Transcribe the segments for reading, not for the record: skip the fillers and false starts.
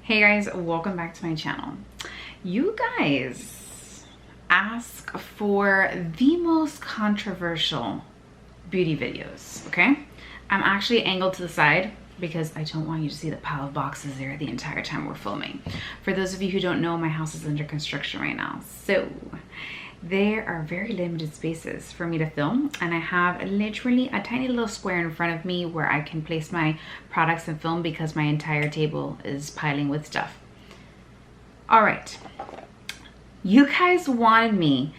Hey guys, welcome back to my channel. You guys ask for the most controversial beauty videos, okay? I'm actually angled to the side because I don't want you to see the pile of boxes there the entire time we're filming. For those of you who don't know, my house is under construction right now, so there are very limited spaces for me to film, and I have literally a tiny little square in front of me where I can place my products and film because my entire table is piling with stuff. All right, you guys wanted me,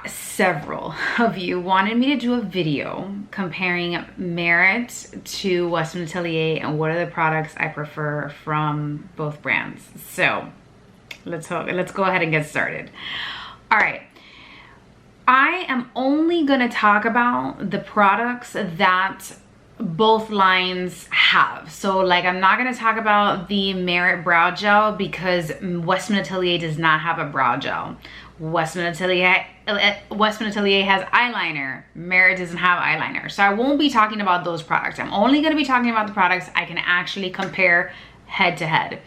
several of you wanted me to do a video comparing Merit to Westman Atelier and what are the products I prefer from both brands. So let's go ahead and get started. All right, I am only gonna talk about the products that both lines have. So like, I'm not gonna talk about the Merit brow gel because Westman Atelier does not have a brow gel. Westman Atelier has eyeliner. Merit doesn't have eyeliner. So I won't be talking about those products. I'm only gonna be talking about the products I can actually compare head to head.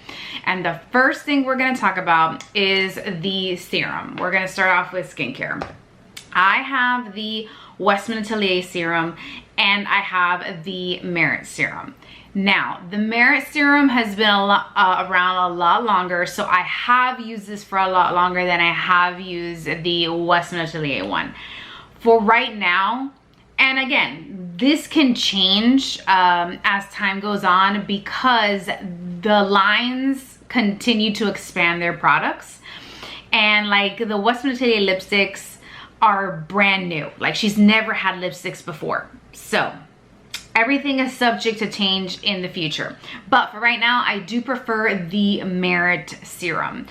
And the first thing we're going to talk about is the serum. We're going to start off with skincare. I have the Westman Atelier serum and I have the Merit serum. Now, the Merit serum has been around a lot longer, so I have used this for a lot longer than I have used the Westman Atelier one. For right now, and again, this can change as time goes on because the lines continue to expand their products. And like the Westman Atelier lipsticks are brand new. Like she's never had lipsticks before. So everything is subject to change in the future. But for right now, I do prefer the Merit serum.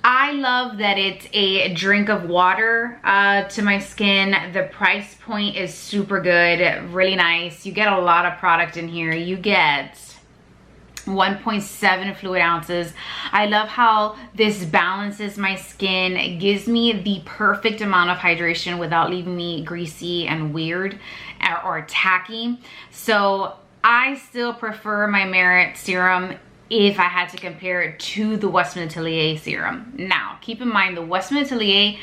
I love that it's a drink of water to my skin. The price point is super good, really nice. You get a lot of product in here. You get 1.7 fluid ounces. I love how this balances my skin. It gives me the perfect amount of hydration without leaving me greasy and weird or tacky. So I still prefer my Merit serum if I had to compare it to the Westman Atelier serum. Now, keep in mind the Westman Atelier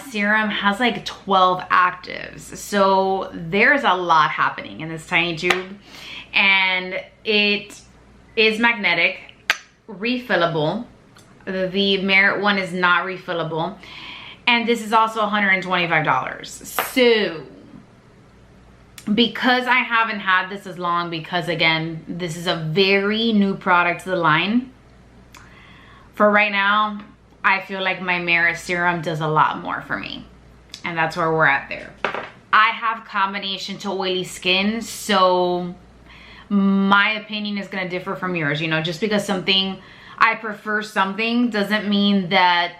serum has like 12 actives. So there's a lot happening in this tiny tube. And it is magnetic, refillable. The Merit one is not refillable. And this is also $125. So because I haven't had this as long, because again, this is a very new product to the line, for right now, I feel like my Merit serum does a lot more for me. And that's where we're at there. I have combination to oily skin, so my opinion is gonna differ from yours. You know, just because I prefer something doesn't mean that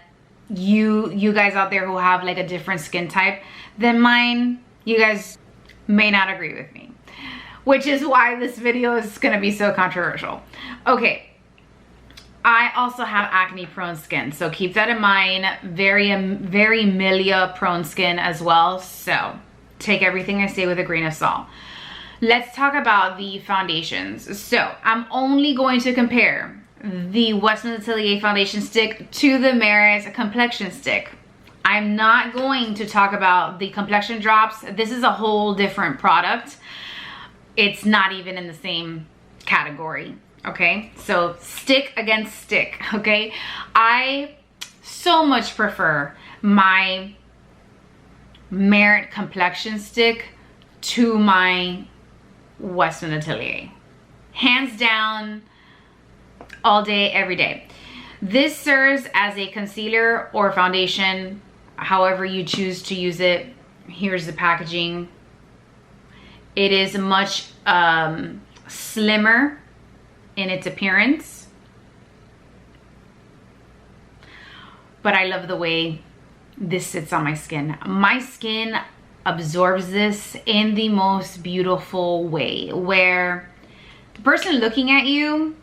you guys out there who have like a different skin type than mine, you guys may not agree with me, which is why this video is gonna be so controversial. Okay, I also have acne prone skin, so keep that in mind. Very milia prone skin as well, so take everything I say with a grain of salt. Let's talk about the foundations. So I'm only going to compare the Westman Atelier foundation stick to the Merit complexion stick. I'm not going to talk about the complexion drops. This is a whole different product. It's not even in the same category, okay? So stick against stick, okay? I so much prefer my Merit complexion stick to my Westman Atelier. Hands down, all day, every day. This serves as a concealer or foundation, however you choose to use it. Here's the packaging. It is much slimmer in its appearance, but I love the way this sits on my skin. My skin absorbs this in the most beautiful way, where the person looking at you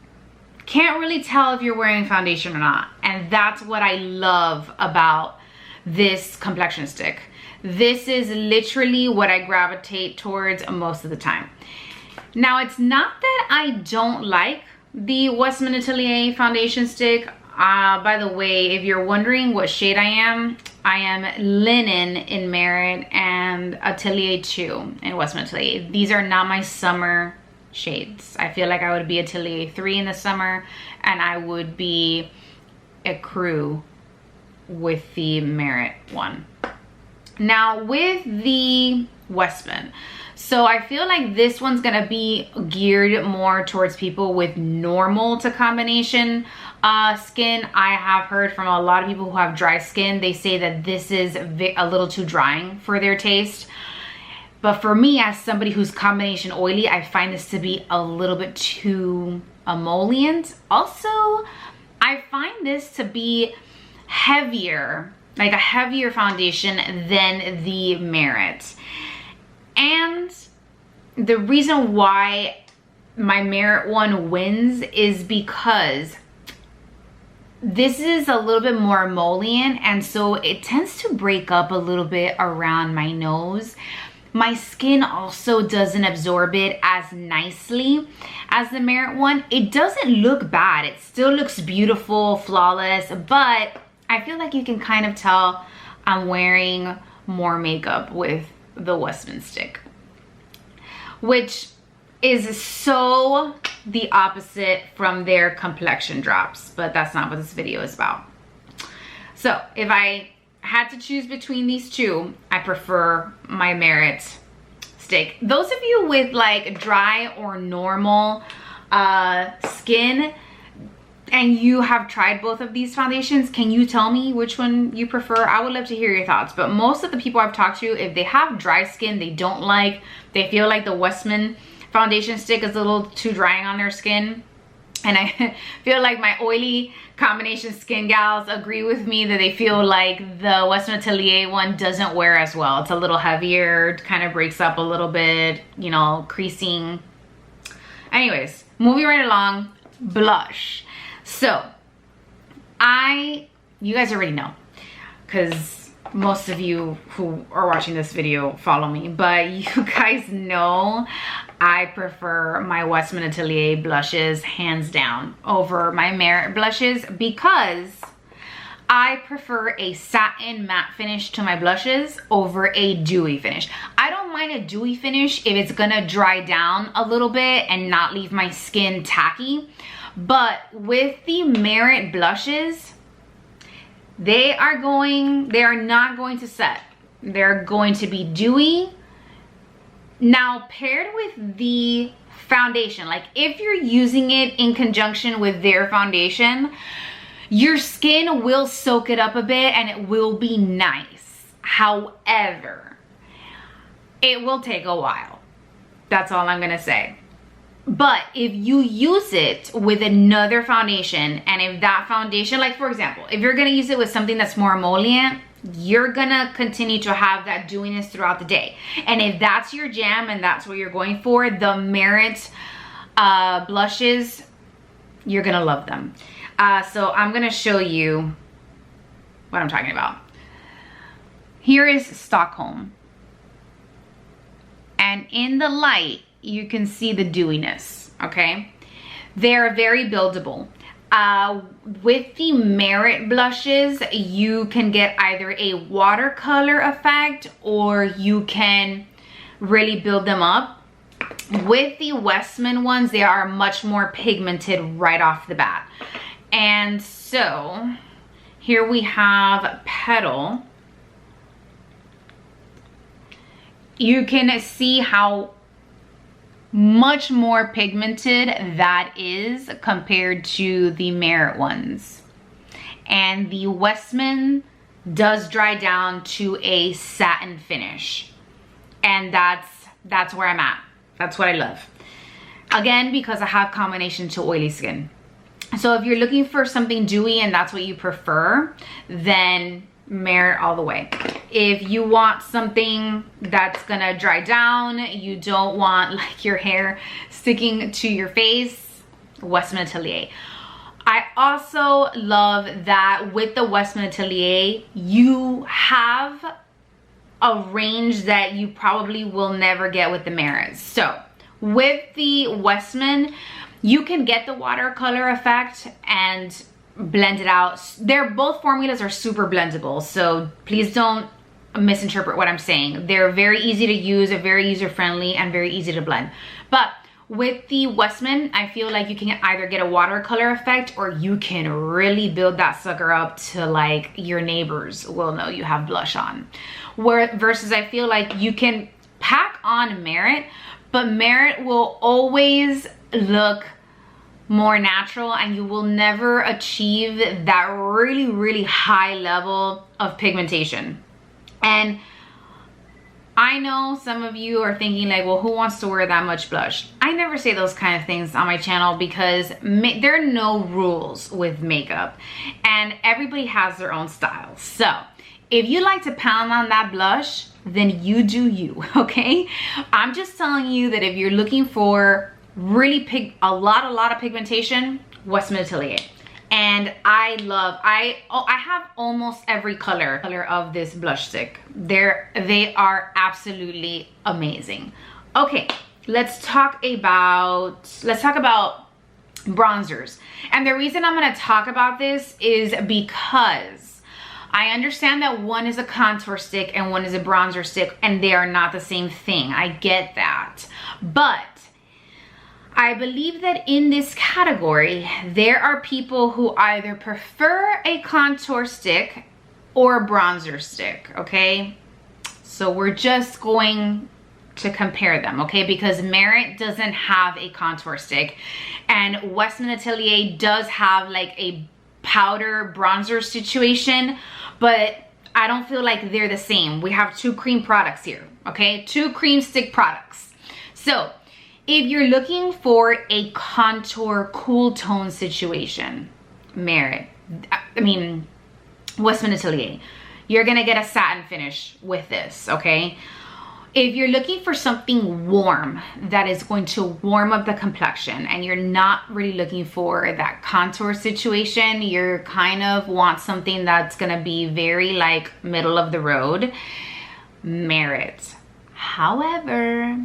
can't really tell if you're wearing foundation or not. And that's what I love about this complexion stick. This is literally what I gravitate towards most of the time. Now, it's not that I don't like the Westman Atelier foundation stick. By the way, if you're wondering what shade I am Linen in Merit and Atelier 2 in Westman Atelier. These are not my summer shades. I feel like I would be Atelier 3 in the summer, and I would be Ecru with the Merit one. Now with the Westman, so I feel like this one's gonna be geared more towards people with normal to combination skin. I have heard from a lot of people who have dry skin, they say that this is a little too drying for their taste. But for me, as somebody who's combination oily, I find this to be a little bit too emollient. Also, I find this to be heavier, like a heavier foundation than the Merit. And the reason why my Merit one wins is because this is a little bit more emollient, and so it tends to break up a little bit around my nose. My skin also doesn't absorb it as nicely as the Merit one. It doesn't look bad. It still looks beautiful, flawless, but I feel like you can kind of tell I'm wearing more makeup with the Westman stick, which is so the opposite from their complexion drops, but that's not what this video is about. So if I had to choose between these two, I prefer my Merit stick. Those of you with like dry or normal skin and you have tried both of these foundations, can you tell me which one you prefer? I would love to hear your thoughts. But most of the people I've talked to, if they have dry skin, they feel like the Westman foundation stick is a little too drying on their skin. And I feel like my oily combination skin gals agree with me that they feel like the Westman Atelier one doesn't wear as well. It's a little heavier, kind of breaks up a little bit, you know, creasing. Anyways, moving right along, blush. So you guys already know, because most of you who are watching this video follow me, but you guys know I prefer my Westman Atelier blushes hands down over my Merit blushes, because I prefer a satin matte finish to my blushes over a dewy finish. I don't mind a dewy finish if it's gonna dry down a little bit and not leave my skin tacky. But with the Merit blushes, they are not going to set. They're going to be dewy. Now, paired with the foundation, like if you're using it in conjunction with their foundation, your skin will soak it up a bit and it will be nice. However, it will take a while. That's all I'm gonna say. But if you use it with another foundation, and if that foundation, like for example, if you're gonna use it with something that's more emollient, you're gonna continue to have that dewiness throughout the day. And if that's your jam and that's what you're going for, the Merit blushes, you're gonna love them. So I'm gonna show you what I'm talking about. Here is Stockholm. And in the light, you can see the dewiness, okay? They're very buildable. With the Merit blushes, you can get either a watercolor effect or you can really build them up. With the Westman ones, they are much more pigmented right off the bat. And so here we have Petal. You can see how much more pigmented that is compared to the Merit ones. And the Westman does dry down to a satin finish. And that's where I'm at. That's what I love. Again, because I have combination to oily skin. So if you're looking for something dewy and that's what you prefer, then Merit all the way. If you want something that's gonna dry down, you don't want like your hair sticking to your face, Westman Atelier. I also love that with the Westman Atelier, you have a range that you probably will never get with the Merits. So with the Westman, You can get the watercolor effect and blend it out. Both formulas are super blendable, so please don't misinterpret what I'm saying. They're very easy to use, very user-friendly, and very easy to blend. But with the Westman, I feel like you can either get a watercolor effect, or you can really build that sucker up to like your neighbors will know you have blush on. Versus I feel like you can pack on Merit, but Merit will always look more natural, and you will never achieve that really high level of pigmentation. And I know some of you are thinking like, well, who wants to wear that much blush? I never say those kind of things on my channel because there are no rules with makeup, and everybody has their own style. So if you like to pound on that blush, then you do you, okay? I'm just telling you that if you're looking for really a lot of pigmentation, Westman Atelier. And I have almost every color of this blush stick. They are absolutely amazing. Okay, let's talk about bronzers. And the reason I'm going to talk about this is because I understand that one is a contour stick and one is a bronzer stick, and they are not the same thing. I get that. But I believe that in this category, there are people who either prefer a contour stick or a bronzer stick, okay? So we're just going to compare them, okay? Because Merit doesn't have a contour stick, and Westman Atelier does have like a powder bronzer situation, but I don't feel like they're the same. We have two cream products here, okay? Two cream stick products. So if you're looking for a contour cool tone situation, Westman Atelier, you're gonna get a satin finish with this, okay? If you're looking for something warm that is going to warm up the complexion, and you're not really looking for that contour situation, you're kind of want something that's gonna be very like middle of the road, Merit. However,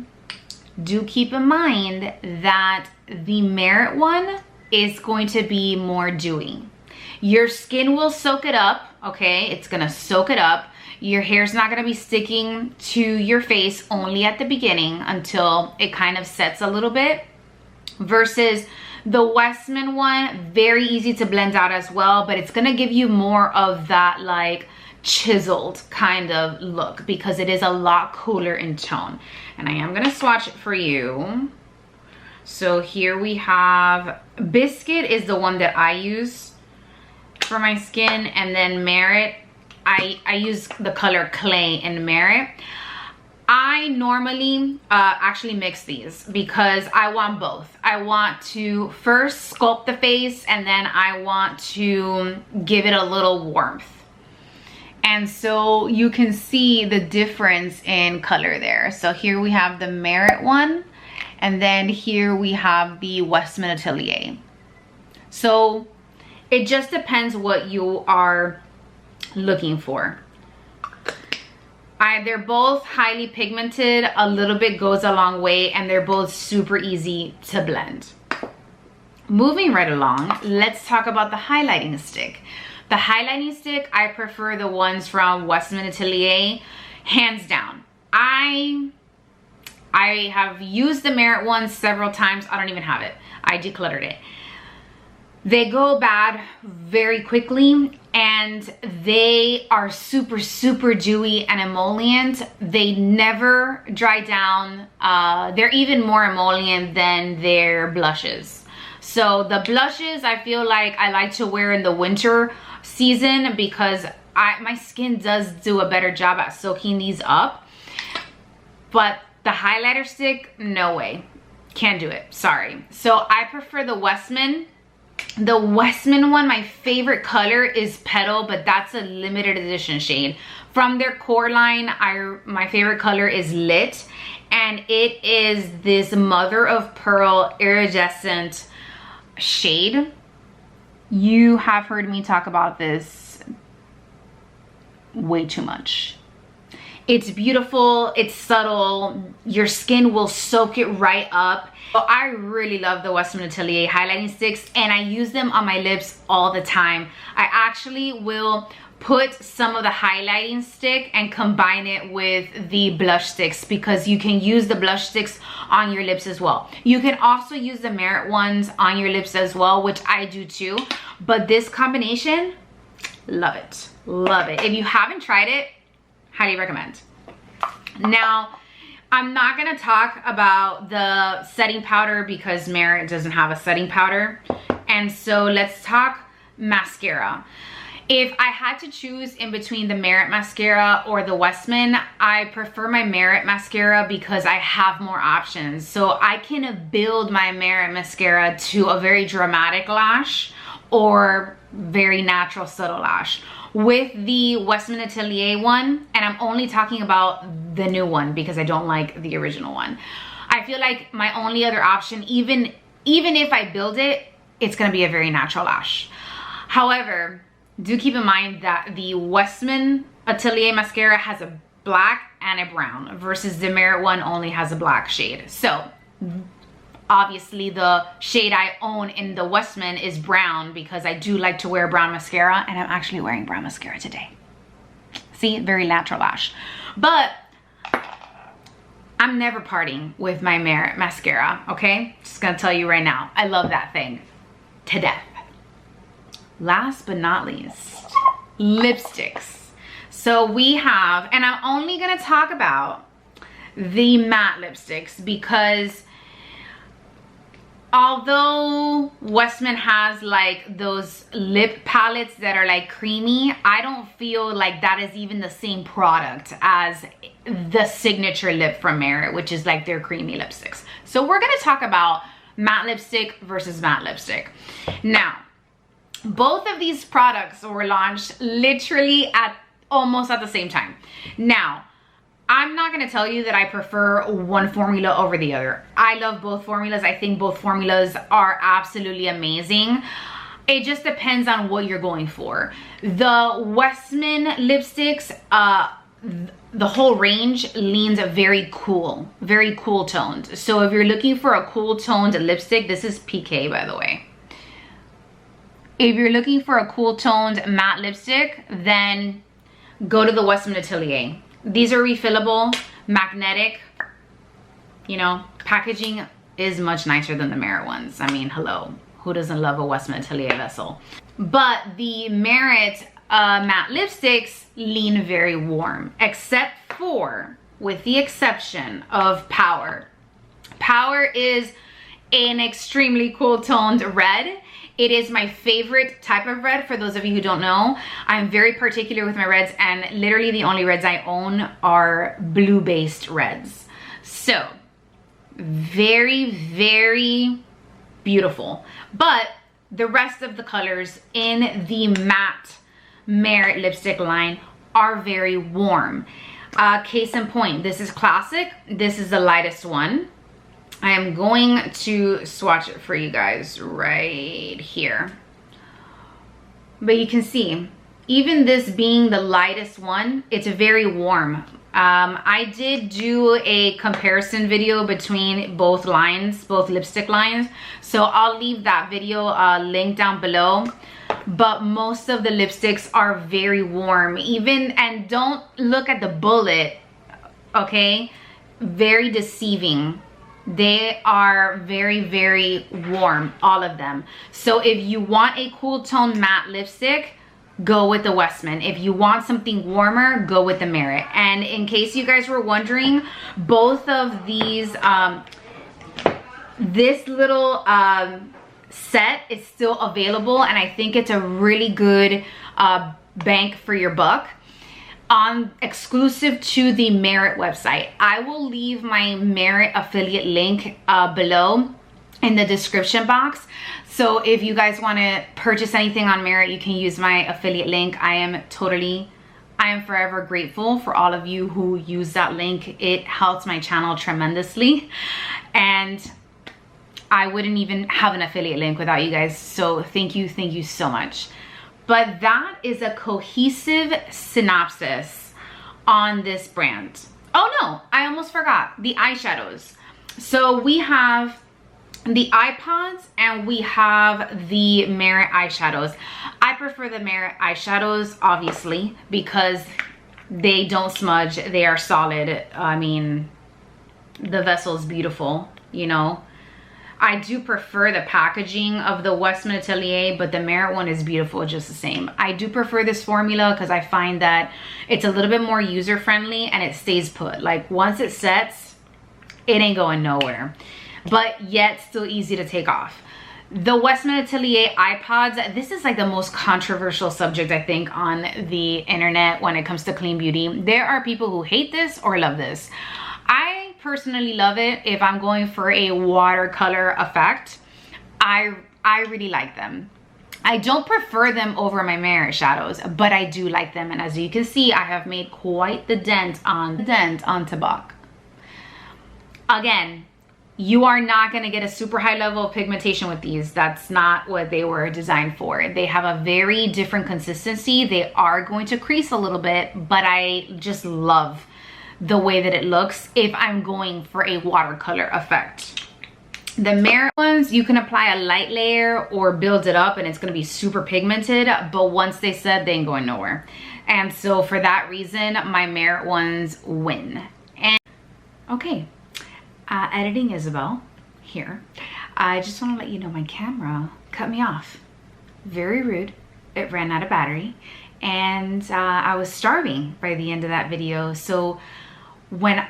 do keep in mind that the Merit one is going to be more dewy. Your skin will soak it up, okay? It's gonna soak it up. Your hair's not gonna be sticking to your face only at the beginning until it kind of sets a little bit. Versus the Westman one, very easy to blend out as well, but it's gonna give you more of that like chiseled kind of look because it is a lot cooler in tone. And I am gonna swatch it for you. So here we have Biscuit is the one that I use for my skin, and then Merit, I use the color Clay in Merit. I normally actually mix these because I want both. I want to first sculpt the face, and then I want to give it a little warmth. And so you can see the difference in color there. So here we have the Merit one, and then here we have the Westman Atelier. So it just depends what you are looking for. They're both highly pigmented. A little bit goes a long way, and they're both super easy to blend. Moving right along, let's talk about the highlighting stick. The highlighting stick, I prefer the ones from Westman Atelier, hands down. I have used the Merit ones several times. I don't even have it. I decluttered it. They go bad very quickly, and they are super dewy and emollient. They never dry down. They're even more emollient than their blushes. So the blushes, I feel like I like to wear in the winter season because my skin does do a better job at soaking these up. But the highlighter stick, no way. Can't do it, sorry. So I prefer the Westman. The Westman one, my favorite color is Petal, but that's a limited edition shade. From their core line, my favorite color is Lit, and it is this mother of pearl iridescent shade. You have heard me talk about this way too much. It's beautiful, it's subtle, your skin will soak it right up. I really love the Westman Atelier highlighting sticks, and I use them on my lips all the time. I actually will put some of the highlighting stick and combine it with the blush sticks, because you can use the blush sticks on your lips as well. You can also use the Merit ones on your lips as well, which I do too. But this combination, love it, love it. If you haven't tried it, highly recommend. Now, I'm not gonna talk about the setting powder because Merit doesn't have a setting powder. And so let's talk mascara. If I had to choose in between the Merit mascara or the Westman, I prefer my Merit mascara because I have more options. So I can build my Merit mascara to a very dramatic lash or very natural subtle lash. With the Westman Atelier one, and I'm only talking about the new one because I don't like the original one, I feel like my only other option, even if I build it, it's gonna be a very natural lash. However, do keep in mind that the Westman Atelier mascara has a black and a brown versus the Merit one only has a black shade. So obviously the shade I own in the Westman is brown because I do like to wear brown mascara, and I'm actually wearing brown mascara today. See, very natural lash. But I'm never parting with my Merit mascara, okay? Just gonna tell you right now, I love that thing to death. Last but not least, lipsticks. So we have, and I'm only gonna talk about the matte lipsticks because although Westman has like those lip palettes that are like creamy, I don't feel like that is even the same product as the signature lip from Merit, which is like their creamy lipsticks. So we're gonna talk about matte lipstick versus matte lipstick. Now, both of these products were launched literally almost at the same time. Now, I'm not gonna tell you that I prefer one formula over the other. I love both formulas. I think both formulas are absolutely amazing. It just depends on what you're going for. The Westman lipsticks, the whole range leans very cool toned. So if you're looking for a cool toned lipstick, this is PK, by the way. If you're looking for a cool toned matte lipstick, then go to the Westman Atelier. These are refillable, magnetic, you know, packaging is much nicer than the Merit ones. I mean, hello, who doesn't love a Westman Atelier vessel? But the Merit matte lipsticks lean very warm, except for, with the exception of Power. Power is an extremely cool toned red. It is my favorite type of red. For those of you who don't know, I'm very particular with my reds, and literally the only reds I own are blue based reds. So very, very beautiful. But the rest of the colors in the matte Merit lipstick line are very warm. Case in point, this is classic. This is the lightest one. I am going to swatch it for you guys right here. But you can see, even this being the lightest one, it's very warm. I did do a comparison video between both lines, both lipstick lines. So I'll leave that video link down below. But most of the lipsticks are very warm. And don't look at the bullet, okay? Very deceiving. They are very, very warm, all of them. So if you want a cool tone matte lipstick, go with the Westman. If you want something warmer, go with the Merit. And in case you guys were wondering, both of these, this little set is still available, and I think it's a really good bang for your buck. Exclusive to the Merit website. I will leave my Merit affiliate link below in the description box. So if you guys want to purchase anything on Merit, you can use my affiliate link. I am forever grateful for all of you who use that link. It helps my channel tremendously, and I wouldn't even have an affiliate link without you guys. So thank you so much. But that is a cohesive synopsis on this brand. Oh no, I almost forgot the eyeshadows. So we have the iPods and we have the Merit eyeshadows. I prefer the Merit eyeshadows, obviously, because they don't smudge. They are solid. I mean, the vessel is beautiful, you know. I do prefer the packaging of the Westman Atelier, but the Merit one is beautiful just the same. I do prefer this formula because I find that it's a little bit more user-friendly and it stays put. Like once it sets, it ain't going nowhere, but yet still easy to take off. The Westman Atelier iPods, this is like the most controversial subject I think on the internet when it comes to clean beauty. There are people who hate this or love this. I personally love it if I'm going for a watercolor effect. I really like them. I don't prefer them over my Merit shadows, but I do like them. And as you can see, I have made quite the dent on Tabak. Again, you are not going to get a super high level of pigmentation with these. That's not what they were designed for. They have a very different consistency. They are going to crease a little bit, but I just love the way that it looks if I'm going for a watercolor effect. The Merit ones, you can apply a light layer or build it up and it's going to be super pigmented, but once they set, they ain't going nowhere. And so for that reason, my Merit ones win. And okay, editing Isabel here. I just want to let you know my camera cut me off. Very rude. It ran out of battery and I was starving by the end of that video. So when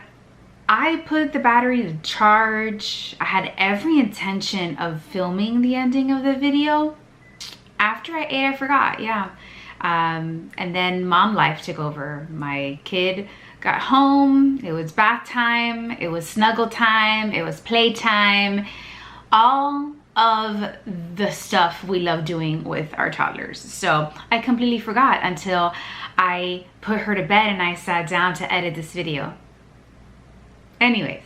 I put the battery to charge, I had every intention of filming the ending of the video. After I ate, I forgot, yeah. And then mom life took over. My kid got home, it was bath time, it was snuggle time, it was playtime. All of the stuff we love doing with our toddlers. So I completely forgot until I put her to bed and I sat down to edit this video. Anyways,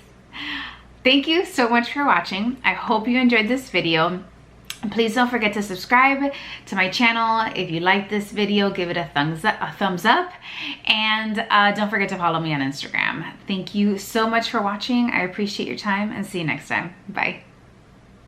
thank you so much for watching. I hope you enjoyed this video. Please don't forget to subscribe to my channel. If you like this video, give it a thumbs up. And don't forget to follow me on Instagram. Thank you so much for watching. I appreciate your time and see you next time. Bye.